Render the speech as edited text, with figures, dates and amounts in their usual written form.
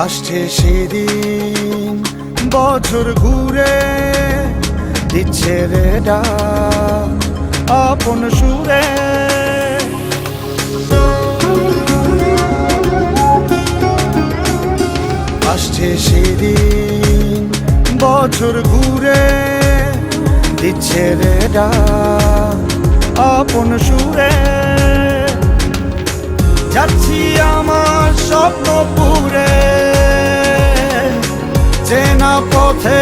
আসছে সেদিন বছর ঘুরে দিচ্ছে রে ডাক আপন সুরে। আসছে সেদিন বছর ঘুরে দিচ্ছে রে ডাক আপন সুরে। যাচ্ছি আমার স্বপ্ন পুরে চেনা পথে।